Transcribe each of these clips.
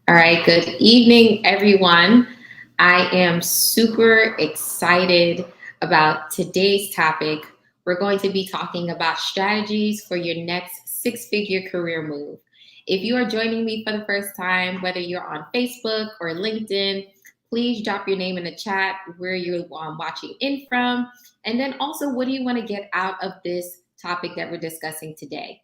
All right, good evening, everyone. I am super excited about today's topic. We're going to be talking about strategies for your next six figure career move. If you are joining me for the first time, whether you're on Facebook or LinkedIn, please drop your name in the chat where you're watching in from. And then also, what do you want to get out of this topic that we're discussing today?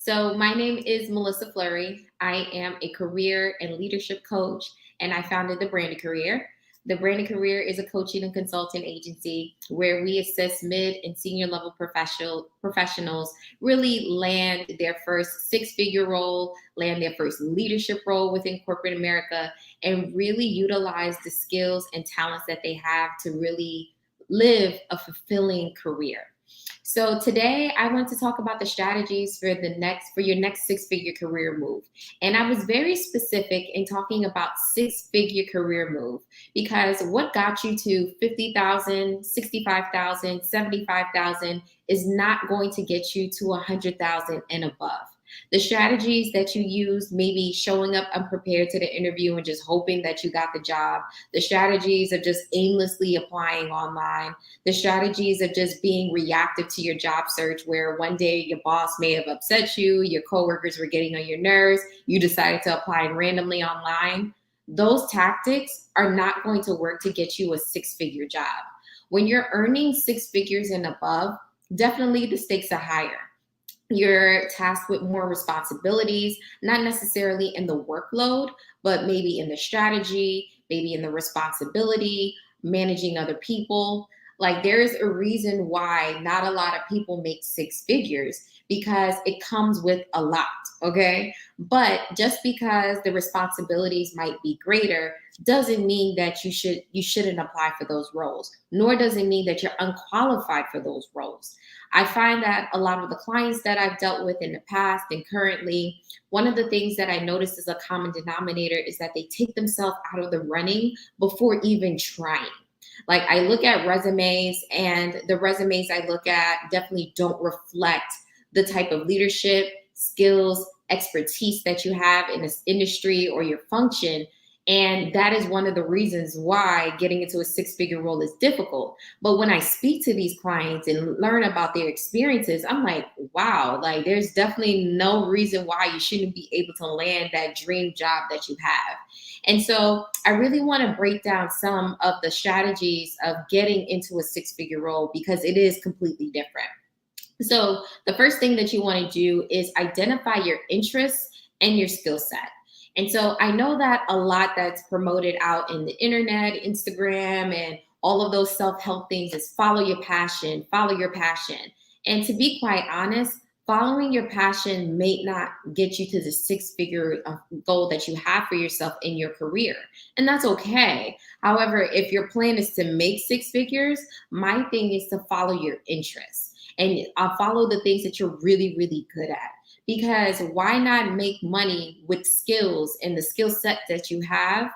So, my name is Melissa Fleury. I am a career and leadership coach, and I founded the Branded Career. The Branded Career is a coaching and consulting agency where we assist mid and senior level professionals really land their first six-figure role, land their first leadership role within corporate America, and really utilize the skills and talents that they have to really live a fulfilling career. So today I want to talk about the strategies for your next six-figure career move. And I was very specific in talking about six-figure career move because what got you to 50,000, 65,000, 75,000 is not going to get you to 100,000 and above. The strategies that you use, maybe showing up unprepared to the interview and just hoping that you got the job, the strategies of just aimlessly applying online, the strategies of just being reactive to your job search, where one day your boss may have upset you, your coworkers were getting on your nerves, you decided to apply randomly online. Those tactics are not going to work to get you a six-figure job. When you're earning six figures and above, definitely the stakes are higher. You're tasked with more responsibilities, not necessarily in the workload, but maybe in the strategy, maybe in the responsibility, managing other people. Like there's a reason why not a lot of people make six figures because it comes with a lot, okay? But just because the responsibilities might be greater doesn't mean that you shouldn't apply for those roles, nor does it mean that you're unqualified for those roles. I find that a lot of the clients that I've dealt with in the past and currently, one of the things that I notice as a common denominator is that they take themselves out of the running before even trying. Like I look at resumes, and the resumes I look at definitely don't reflect the type of leadership, skills, expertise that you have in this industry or your function. And that is one of the reasons why getting into a six-figure role is difficult. But when I speak to these clients and learn about their experiences, I'm like, wow, like there's definitely no reason why you shouldn't be able to land that dream job that you have. And so I really want to break down some of the strategies of getting into a six-figure role because it is completely different. So the first thing that you want to do is identify your interests and your skill set. And so I know that a lot that's promoted out in the internet, Instagram, and all of those self-help things is follow your passion, follow your passion. And to be quite honest, following your passion may not get you to the six-figure goal that you have for yourself in your career. And that's okay. However, if your plan is to make six figures, my thing is to follow your interests and follow the things that you're really, really good at. Because why not make money with skills and the skill set that you have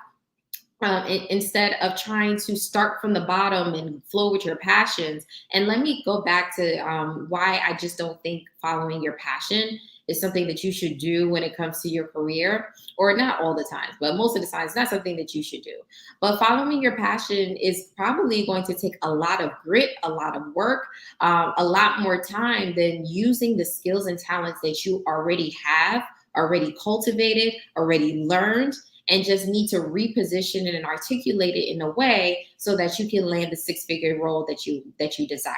instead of trying to start from the bottom and flow with your passions? And let me go back to why I just don't think following your passion is something that you should do when it comes to your career, or not all the times, but most of the time, it's not something that you should do. But following your passion is probably going to take a lot of grit, a lot of work, a lot more time than using the skills and talents that you already have, already cultivated, already learned, and just need to reposition it and articulate it in a way so that you can land the six-figure role that you desire.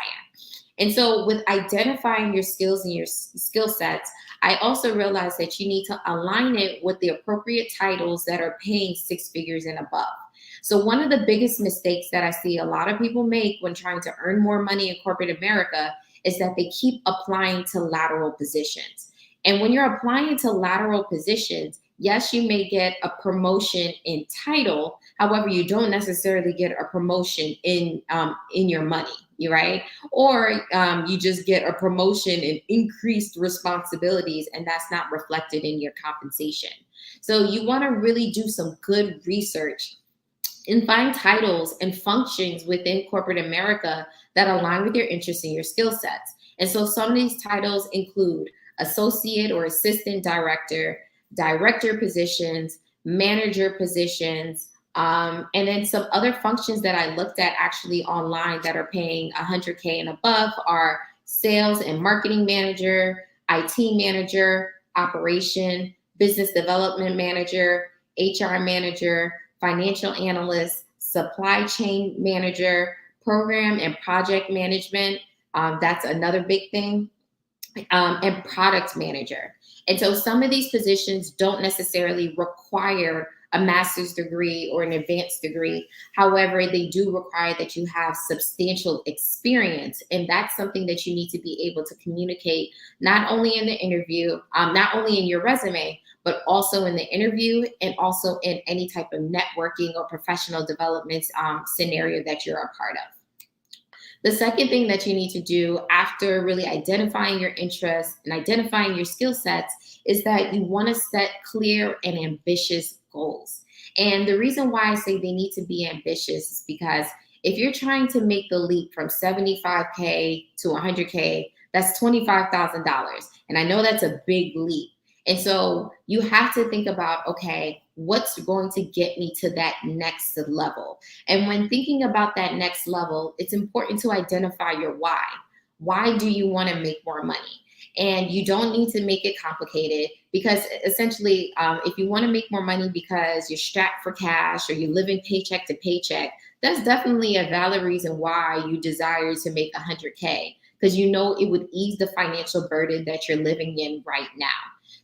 And so with identifying your skills and your skill sets, I also realized that you need to align it with the appropriate titles that are paying six figures and above. So one of the biggest mistakes that I see a lot of people make when trying to earn more money in corporate America is that they keep applying to lateral positions. And when you're applying to lateral positions, yes, you may get a promotion in title. However, you don't necessarily get a promotion in your money, right? Or you just get a promotion and increased responsibilities, and that's not reflected in your compensation. So you want to really do some good research and find titles and functions within corporate America that align with your interests and your skill sets. And so some of these titles include associate or assistant director, director positions, manager positions, and then some other functions that I looked at actually online that are paying 100K and above are sales and marketing manager, IT manager, operation, business development manager, HR manager, financial analyst, supply chain manager, program and project management. That's another big thing, and product manager. And so some of these positions don't necessarily require a master's degree or an advanced degree. However, they do require that you have substantial experience. And that's something that you need to be able to communicate, not only in the interview, not only in your resume, but also in the interview and also in any type of networking or professional development scenario that you're a part of. The second thing that you need to do after really identifying your interests and identifying your skill sets is that you want to set clear and ambitious goals. And the reason why I say they need to be ambitious is because if you're trying to make the leap from 75K to 100K, that's $25,000. And I know that's a big leap. And so you have to think about, okay, what's going to get me to that next level? And when thinking about that next level, it's important to identify your why. Why do you want to make more money? And you don't need to make it complicated, because essentially, if you want to make more money because you're strapped for cash or you're living paycheck to paycheck, that's definitely a valid reason why you desire to make 100K, because you know it would ease the financial burden that you're living in right now.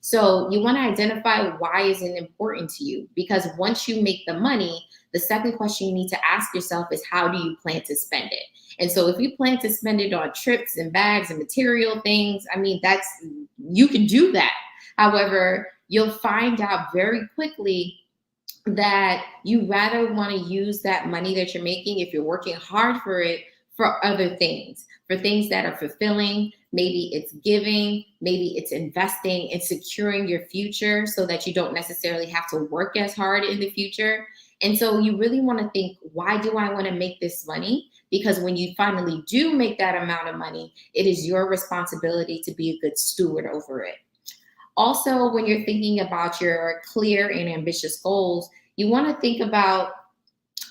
So you want to identify why is it important to you, because once you make the money, the second question you need to ask yourself is, how do you plan to spend it? And so if you plan to spend it on trips and bags and material things, I mean, you can do that. However, you'll find out very quickly that you rather want to use that money that you're making, if you're working hard for it, for other things, for things that are fulfilling. Maybe it's giving, maybe it's investing and securing your future so that you don't necessarily have to work as hard in the future. And so you really want to think, why do I want to make this money? Because when you finally do make that amount of money, it is your responsibility to be a good steward over it. Also, when you're thinking about your clear and ambitious goals, you want to think about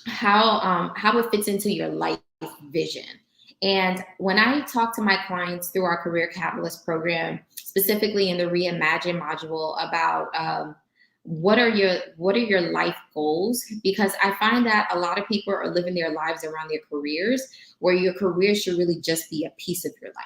how it fits into your life vision. And when I talk to my clients through our Career Catalyst program, specifically in the Reimagine module, about what are your life goals, because I find that a lot of people are living their lives around their careers, where your career should really just be a piece of your life,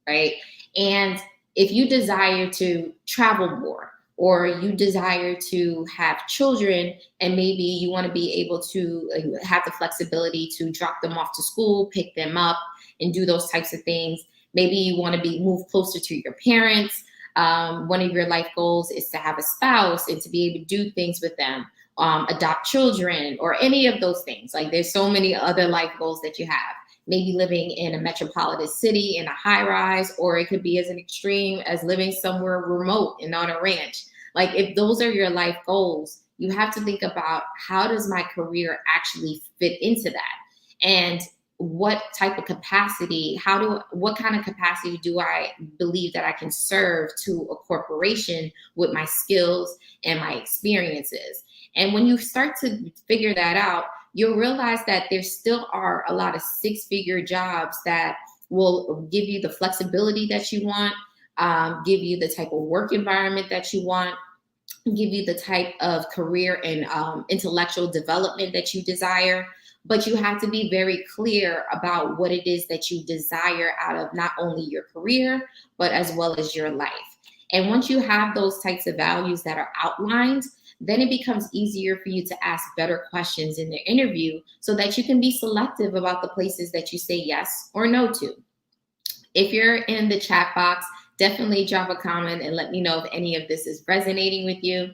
right? And if you desire to travel more, or you desire to have children, and maybe you want to be able to have the flexibility to drop them off to school, pick them up, and do those types of things. Maybe you want to move closer to your parents. One of your life goals is to have a spouse and to be able to do things with them, adopt children, or any of those things. Like, there's so many other life goals that you have. Maybe living in a metropolitan city in a high rise, or it could be as an extreme as living somewhere remote and on a ranch. Like, if those are your life goals, you have to think about, how does my career actually fit into that? And what type of capacity, what kind of capacity do I believe that I can serve to a corporation with my skills and my experiences? And when you start to figure that out, you'll realize that there still are a lot of six-figure jobs that will give you the flexibility that you want, give you the type of work environment that you want, give you the type of career and intellectual development that you desire. But you have to be very clear about what it is that you desire out of not only your career, but as well as your life. And once you have those types of values that are outlined, then it becomes easier for you to ask better questions in the interview, so that you can be selective about the places that you say yes or no to. If you're in the chat box, definitely drop a comment and let me know if any of this is resonating with you.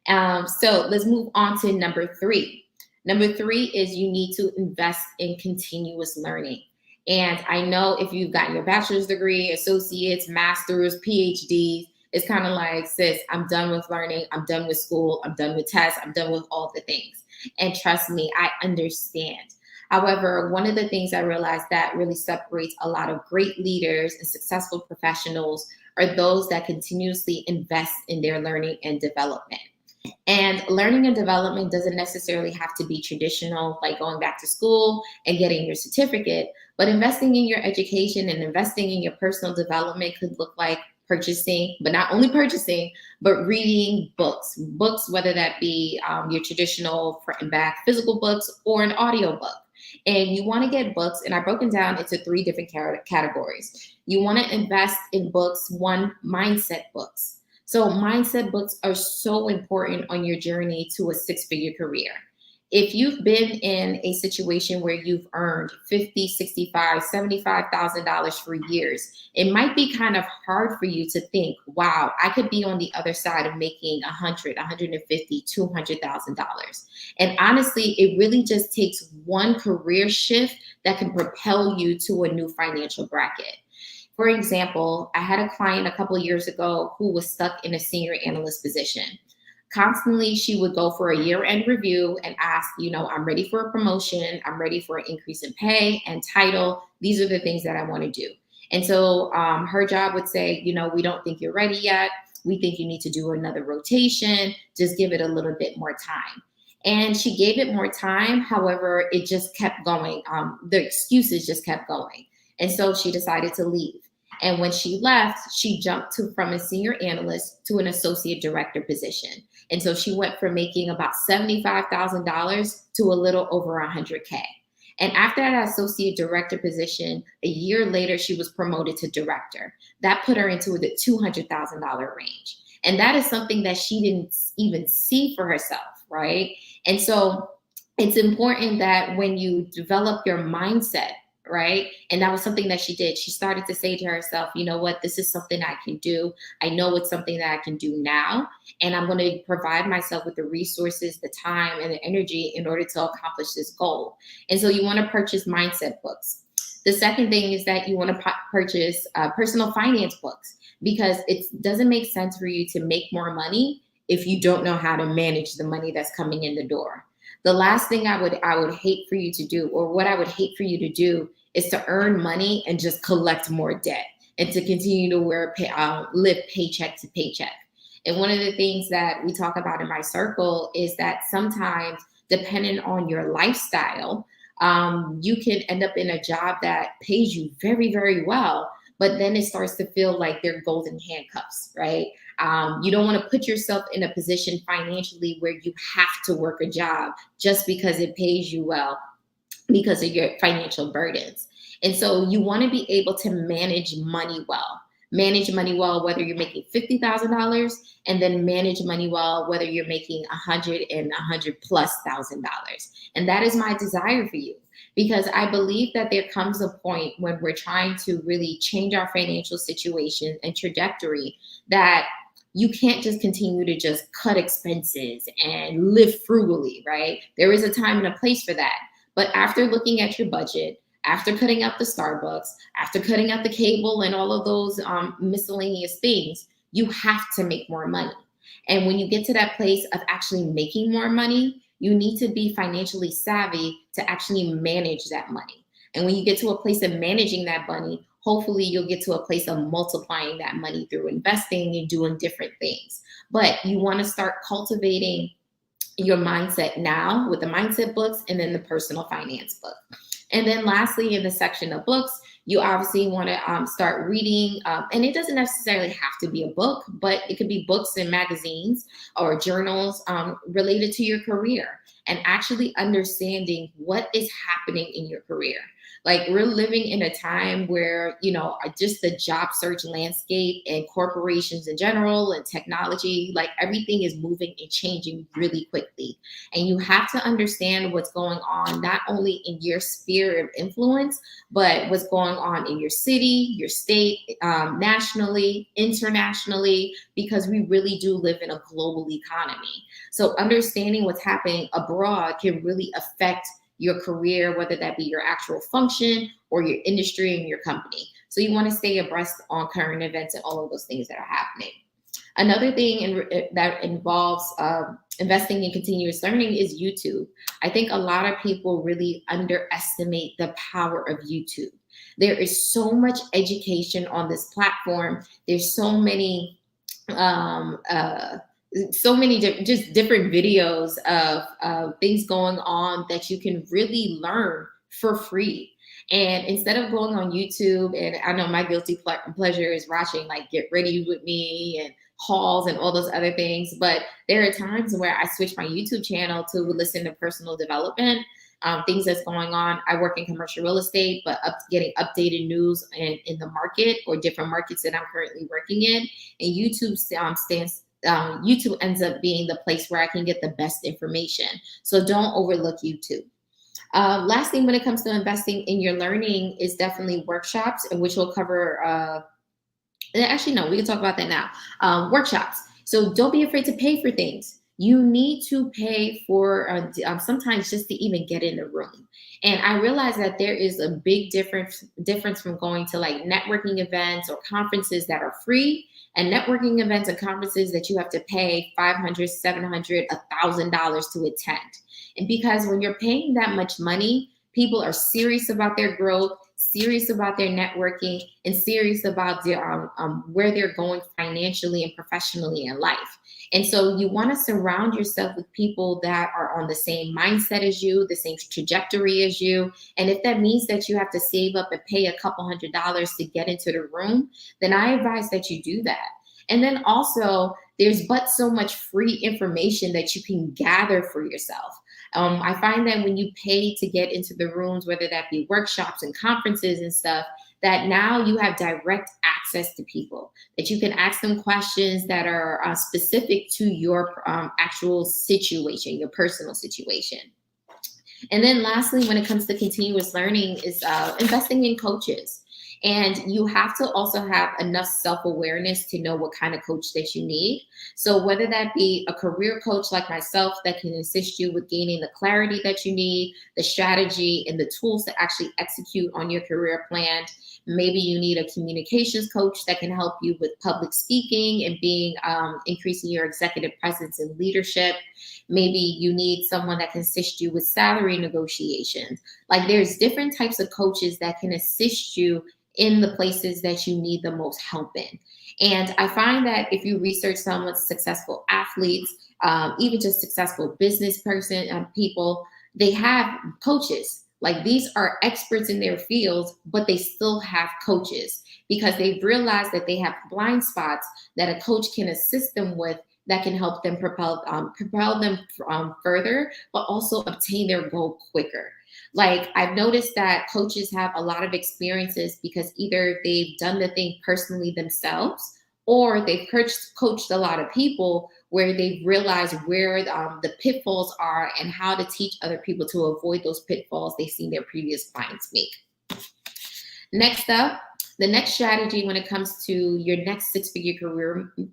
So let's move on to number 3. Number 3 is you need to invest in continuous learning. And I know if you've gotten your bachelor's degree, associates, master's, PhDs, it's kind of like, sis, I'm done with learning. I'm done with school. I'm done with tests. I'm done with all the things. And trust me, I understand. However, one of the things I realized that really separates a lot of great leaders and successful professionals are those that continuously invest in their learning and development. And learning and development doesn't necessarily have to be traditional, like going back to school and getting your certificate, but investing in your education and investing in your personal development could look like purchasing, but not only purchasing, but reading books. Books, whether that be your traditional front and back physical books or an audio book. And you want to get books, and I've broken down into three different categories. You want to invest in books, one, mindset books. So, mindset books are so important on your journey to a six-figure career. If you've been in a situation where you've earned 50, 65, $75,000 for years, it might be kind of hard for you to think, wow, I could be on the other side of making 100, 150, $200,000. And honestly, it really just takes one career shift that can propel you to a new financial bracket. For example, I had a client a couple of years ago who was stuck in a senior analyst position. Constantly, she would go for a year end review and ask, I'm ready for a promotion, I'm ready for an increase in pay and title. These are the things that I want to do. And so her job would say, we don't think you're ready yet. We think you need to do another rotation. Just give it a little bit more time. And she gave it more time. However, it just kept going. The excuses just kept going. And so she decided to leave. And when she left, she jumped from a senior analyst to an associate director position. And so she went from making about $75,000 to a little over 100K. And after that associate director position, a year later, she was promoted to director. That put her into the $200,000 range. And that is something that she didn't even see for herself, right? And so it's important that when you develop your mindset, right? And that was something that she did. She started to say to herself, you know what, this is something I can do. I know it's something that I can do now. And I'm going to provide myself with the resources, the time, and the energy in order to accomplish this goal. And so you want to purchase mindset books. The second thing is that you want to purchase personal finance books, because it doesn't make sense for you to make more money if you don't know how to manage the money that's coming in the door. The last thing I would hate for you to do, or what I would hate for you to do, is to earn money and just collect more debt and to continue to live paycheck to paycheck. And one of the things that we talk about in my circle is that sometimes, depending on your lifestyle, you can end up in a job that pays you very, very well, but then it starts to feel like they're golden handcuffs, right? You don't want to put yourself in a position financially where you have to work a job just because it pays you well because of your financial burdens. And so you want to be able to manage money well. Manage money well, whether you're making $50,000, and then manage money well, whether you're making $100,000+. And that is my desire for you, because I believe that there comes a point when we're trying to really change our financial situation and trajectory that you can't just continue to just cut expenses and live frugally, right? There is a time and a place for that. But after looking at your budget, after cutting out the Starbucks, after cutting out the cable and all of those miscellaneous things, you have to make more money. And when you get to that place of actually making more money, you need to be financially savvy to actually manage that money. And when you get to a place of managing that money, hopefully you'll get to a place of multiplying that money through investing and doing different things. But you want to start cultivating your mindset now with the mindset books and then the personal finance book. And then lastly, in the section of books, you obviously want to start reading. And it doesn't necessarily have to be a book, but it could be books and magazines or journals related to your career, and actually understanding what is happening in your career. Like, we're living in a time where, just the job search landscape and corporations in general and technology, like everything is moving and changing really quickly. And you have to understand what's going on, not only in your sphere of influence, but what's going on in your city, your state, nationally, internationally, because we really do live in a global economy. So understanding what's happening abroad can really affect your career, whether that be your actual function or your industry and your company. So you want to stay abreast on current events and all of those things that are happening. Another thing that involves investing in continuous learning is YouTube. I think a lot of people really underestimate the power of YouTube. There is so much education on this platform. There's so many so many just different videos of things going on that you can really learn for free. And instead of going on YouTube, and I know my guilty pleasure is watching like Get Ready with Me and hauls and all those other things, but there are times where I switch my YouTube channel to listen to personal development, things that's going on. I work in commercial real estate, but getting updated news in the market or different markets that I'm currently working in. And YouTube ends up being the place where I can get the best information. So don't overlook YouTube. Last thing when it comes to investing in your learning is definitely workshops, and which we'll cover. Actually, no, we can talk about that now. Workshops. So don't be afraid to pay for things. You need to pay for sometimes just to even get in the room. And I realize that there is a big difference from going to like networking events or conferences that are free, and networking events and conferences that you have to pay $500, $700, $1,000 to attend. And because when you're paying that much money, people are serious about their growth, serious about their networking, and serious about their where they're going financially and professionally in life. And so you want to surround yourself with people that are on the same mindset as you, the same trajectory as you. And if that means that you have to save up and pay a couple $100s to get into the room, then I advise that you do that. And then also, there's but so much free information that you can gather for yourself. I find that when you pay to get into the rooms, whether that be workshops and conferences and stuff, that now you have direct access to people, that you can ask them questions that are specific to your actual situation, your personal situation. And then lastly, when it comes to continuous learning is investing in coaches. And you have to also have enough self-awareness to know what kind of coach that you need. So whether that be a career coach like myself that can assist you with gaining the clarity that you need, the strategy and the tools to actually execute on your career plan. Maybe you need a communications coach that can help you with public speaking and being increasing your executive presence and leadership. Maybe you need someone that can assist you with salary negotiations. Like there's different types of coaches that can assist you in the places that you need the most help in. And I find that if you research some with successful athletes, even just successful business people, they have coaches. Like these are experts in their fields, but they still have coaches because they've realized that they have blind spots that a coach can assist them with that can help them propel them further, but also obtain their goal quicker. Like I've noticed that coaches have a lot of experiences because either they've done the thing personally themselves or they've coached a lot of people where they've realized where the pitfalls are and how to teach other people to avoid those pitfalls they've seen their previous clients make. Next up, the next strategy when it comes to your next six-figure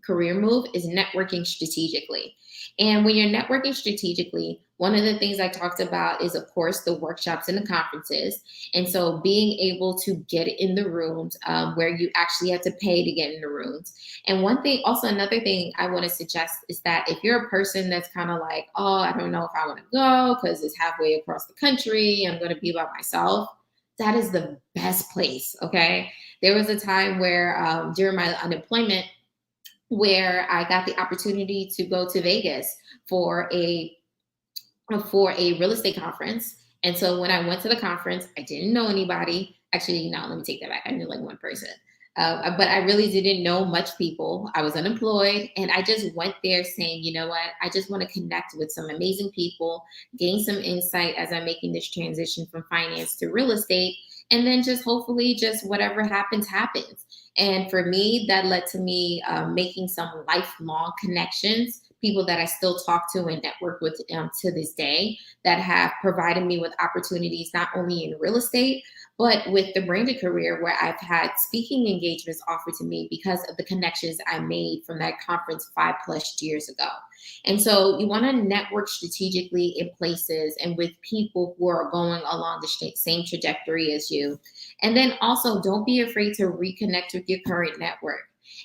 career move is networking strategically. And when you're networking strategically, one of the things I talked about is, of course, the workshops and the conferences. And so being able to get in the rooms where you actually have to pay to get in the rooms. And another thing I want to suggest is that if you're a person that's kind of like, oh, I don't know if I want to go because it's halfway across the country, I'm going to be by myself. That is the best place, okay? There was a time where during my unemployment where I got the opportunity to go to Vegas for a real estate conference. And so when I went to the conference, I didn't know anybody. Actually, no, let me take that back. I knew like one person. But I really didn't know much people. I was unemployed and I just went there saying, you know what, I just want to connect with some amazing people, gain some insight as I'm making this transition from finance to real estate. And then just hopefully just whatever happens, happens. And for me, that led to me making some lifelong connections, people that I still talk to and network with to this day that have provided me with opportunities, not only in real estate, but with the branded career where I've had speaking engagements offered to me because of the connections I made from that conference 5+ years ago. And so you want to network strategically in places and with people who are going along the same trajectory as you. And then also don't be afraid to reconnect with your current network.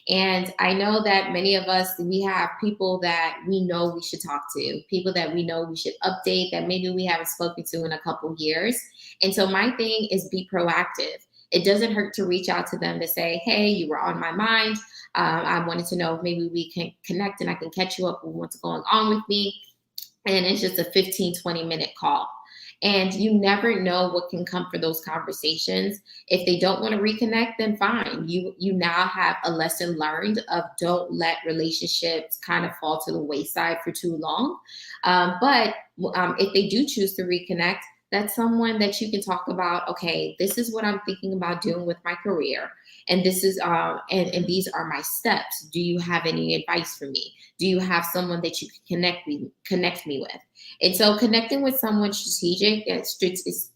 And I know that many of us, we have people that we know we should talk to, people that we know we should update that maybe we haven't spoken to in a couple years. And so my thing is be proactive. It doesn't hurt to reach out to them to say, hey, you were on my mind. I wanted to know if maybe we can connect and I can catch you up on what's going on with me. And it's just a 15-20 minute call. And you never know what can come for those conversations. If they don't want to reconnect, then fine. You now have a lesson learned of don't let relationships kind of fall to the wayside for too long. But if they do choose to reconnect, that's someone that you can talk about. Okay, this is what I'm thinking about doing with my career, and this is and these are my steps. Do you have any advice for me? Do you have someone that you can connect me with? And so connecting with someone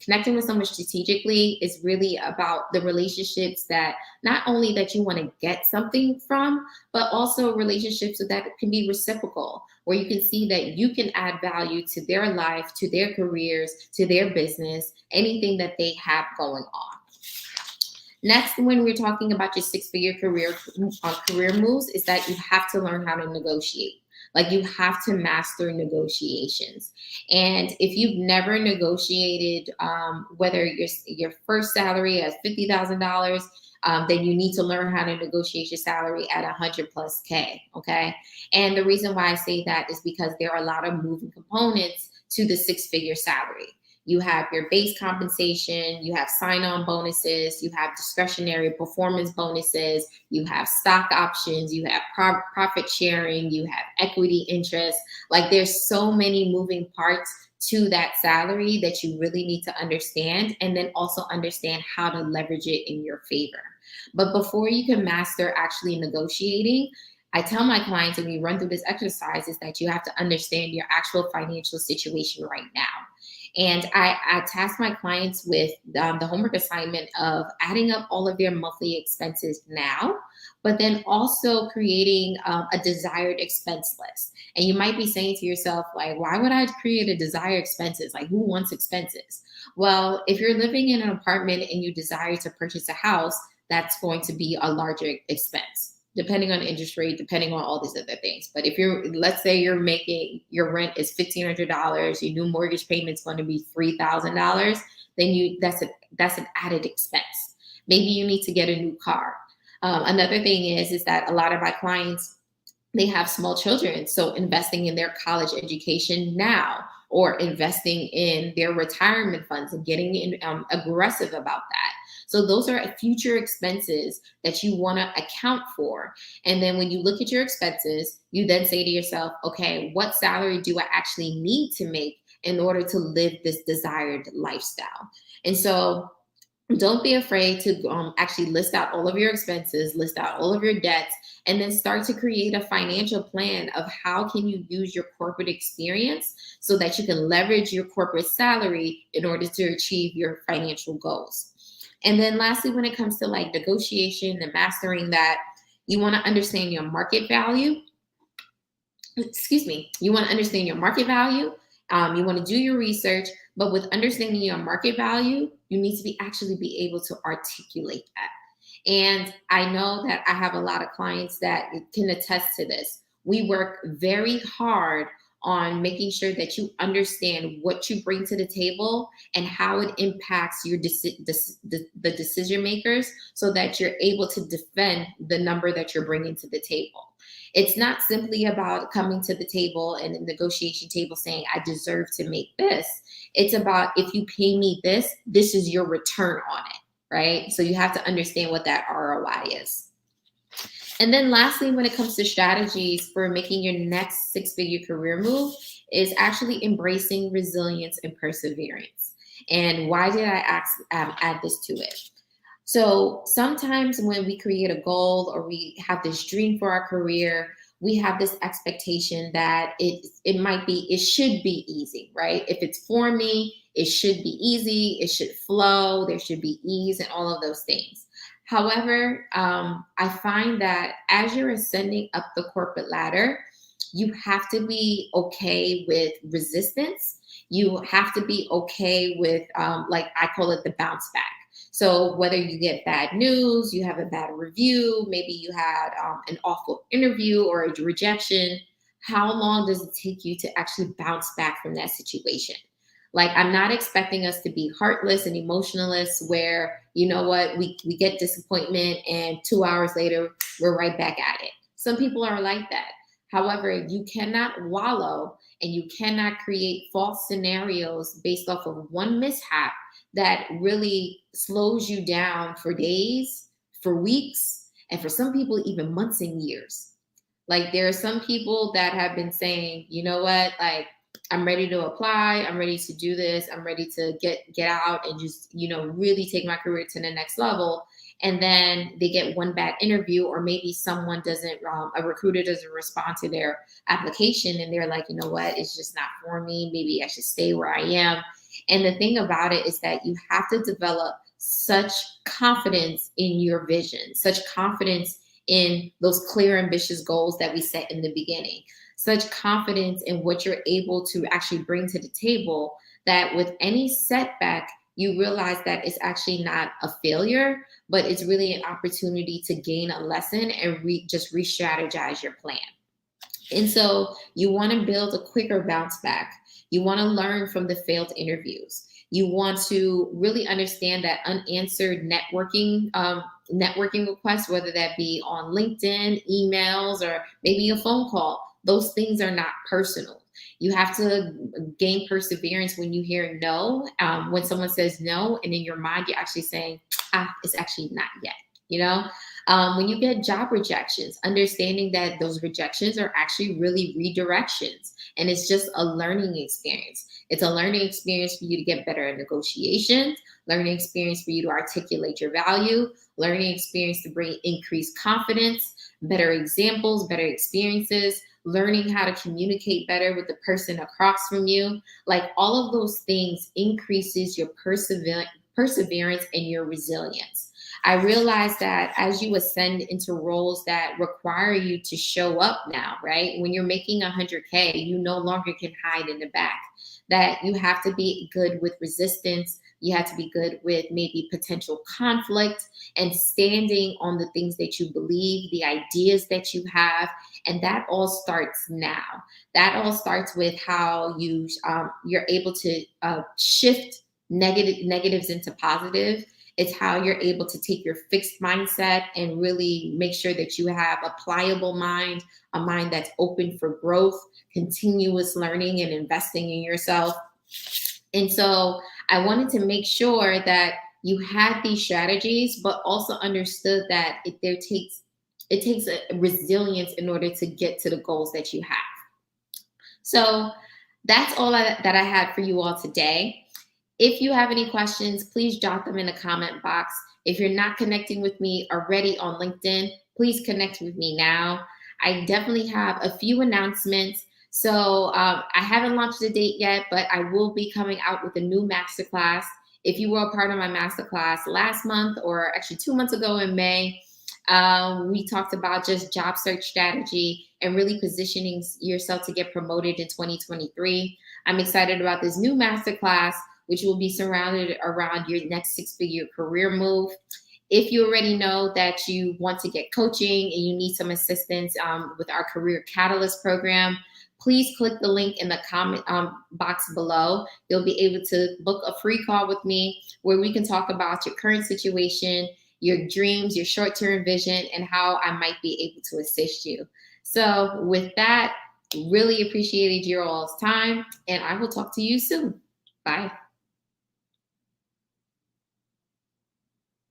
connecting with someone strategically is really about the relationships that not only that you want to get something from, but also relationships that can be reciprocal, where you can see that you can add value to their life, to their careers, to their business, anything that they have going on. Next, when we're talking about your six-figure career moves, is that you have to learn how to negotiate. Like, you have to master negotiations. And if you've never negotiated, whether your first salary at $50,000, then you need to learn how to negotiate your salary at 100 plus K. Okay. And the reason why I say that is because there are a lot of moving components to the six-figure salary. You have your base compensation, you have sign-on bonuses, you have discretionary performance bonuses, you have stock options, you have profit sharing, you have equity interest. Like, there's so many moving parts to that salary that you really need to understand, and then also understand how to leverage it in your favor. But before you can master actually negotiating, I tell my clients when we run through this exercise is that you have to understand your actual financial situation right now. And I task my clients with the homework assignment of adding up all of their monthly expenses now, but then also creating a desired expense list. And you might be saying to yourself, like, why would I create a desired expenses? Like, who wants expenses? Well, if you're living in an apartment and you desire to purchase a house, that's going to be a larger expense, depending on interest rate, depending on all these other things. But if let's say you're making, your rent is $1,500, your new mortgage payment's going to be $3,000, then that's an added expense. Maybe you need to get a new car. Another thing is that a lot of my clients, they have small children. So investing in their college education now, or investing in their retirement funds and getting aggressive about that. So those are future expenses that you want to account for. And then when you look at your expenses, you then say to yourself, okay, what salary do I actually need to make in order to live this desired lifestyle? And so don't be afraid to actually list out all of your expenses, list out all of your debts, and then start to create a financial plan of how can you use your corporate experience so that you can leverage your corporate salary in order to achieve your financial goals. And then lastly, when it comes to like negotiation and mastering that, you want to understand your market value. You want to understand your market value. You want to do your research, but with understanding your market value, you need to actually be able to articulate that. And I know that I have a lot of clients that can attest to this. We work very hard on making sure that you understand what you bring to the table and how it impacts your the decision makers, so that you're able to defend the number that you're bringing to the table. It's not simply about coming to the table and the negotiation table saying, I deserve to make this. It's about, if you pay me this, this is your return on it, right? So you have to understand what that ROI is. And then lastly, when it comes to strategies for making your next six-figure career move, is actually embracing resilience and perseverance. And why did I add this to it? So sometimes when we create a goal or we have this dream for our career, we have this expectation that it should be easy, right? If it's for me, it should be easy, it should flow, there should be ease and all of those things. However, I find that as you're ascending up the corporate ladder, you have to be okay with resistance. You have to be okay with, like I call it, the bounce back. So whether you get bad news, you have a bad review, maybe you had an awful interview or a rejection, how long does it take you to actually bounce back from that situation? Like, I'm not expecting us to be heartless and emotionless where you know what, we get disappointment and 2 hours later, we're right back at it. Some people are like that. However, you cannot wallow and you cannot create false scenarios based off of one mishap that really slows you down for days, for weeks, and for some people, even months and years. Like there are some people that have been saying, you know what, like I'm ready to apply, I'm ready to do this, I'm ready to get out and just, really take my career to the next level. And then they get one bad interview, or maybe someone doesn't, a recruiter doesn't respond to their application, and they're like, you know what, it's just not for me. Maybe I should stay where I am. And the thing about it is that you have to develop such confidence in your vision, such confidence in those clear, ambitious goals that we set in the beginning, such confidence in what you're able to actually bring to the table, that with any setback, you realize that it's actually not a failure, but it's really an opportunity to gain a lesson and just re-strategize your plan. And so you want to build a quicker bounce back. You want to learn from the failed interviews. You want to really understand that unanswered networking requests, whether that be on LinkedIn, emails, or maybe a phone call. Those things are not personal. You have to gain perseverance when you hear no. When someone says no, and in your mind you're actually saying, it's actually not yet. When you get job rejections, understanding that those rejections are actually really redirections, and it's just a learning experience. It's a learning experience for you to get better at negotiations, learning experience for you to articulate your value, learning experience to bring increased confidence, better examples, better experiences, learning how to communicate better with the person across from you. Like all of those things increases your perseverance and your resilience. I realized that as you ascend into roles that require you to show up now, right? When you're making 100K, you no longer can hide in the back. That you have to be good with resistance. You have to be good with maybe potential conflict and standing on the things that you believe, the ideas that you have. And that all starts now. That all starts with how you're able to shift negatives into positive. It's how you're able to take your fixed mindset and really make sure that you have a pliable mind, a mind that's open for growth, continuous learning, and investing in yourself. And so I wanted to make sure that you had these strategies, but also understood that it takes a resilience in order to get to the goals that you have. So that's all that I had for you all today. If you have any questions, please jot them in the comment box. If you're not connecting with me already on LinkedIn, please connect with me now. I definitely have a few announcements. So I haven't launched the date yet, but I will be coming out with a new masterclass. If you were a part of my masterclass last month, or actually 2 months ago in May, we talked about just job search strategy and really positioning yourself to get promoted in 2023. I'm excited about this new masterclass, which will be surrounded around your next 6-figure career move. If you already know that you want to get coaching and you need some assistance with our Career Catalyst program, please click the link in the comment box below. You'll be able to book a free call with me where we can talk about your current situation, your dreams, your short-term vision, and how I might be able to assist you. So with that, really appreciated your all's time, and I will talk to you soon. Bye.